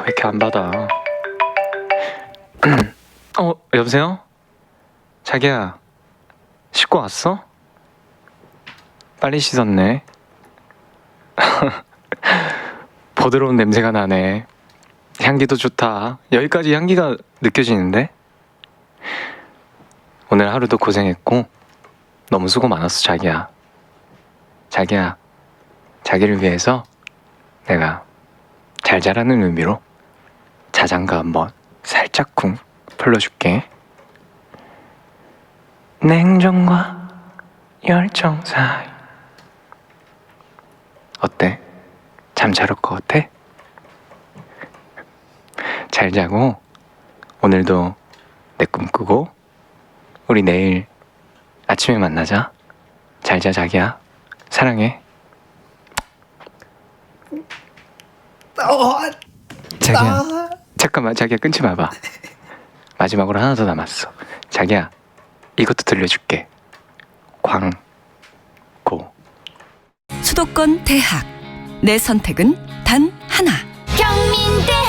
이렇게 안 받아? 여보세요? 자기야, 씻고 왔어? 빨리 씻었네. 부드러운 냄새가 나네. 향기도 좋다. 여기까지 향기가 느껴지는데? 오늘 하루도 고생했고 너무 수고 많았어, 자기야. 자기야, 자기를 위해서 내가 잘 자라는 의미로 자장가 한번 살짝쿵 불러줄게. 냉정과 열정 사이. 어때? 잠 잘 올 것 같아? 잘 자고 오늘도 내 꿈 꾸고 우리 내일 아침에 만나자. 잘 자, 자기야. 사랑해. 자기야, 잠깐만, 자기야, 끊지 마봐. 마지막으로 하나 더 남았어. 자기야, 이것도 들려줄게. 광고. 수도권 대학 내 선택은 단 하나. 경민대학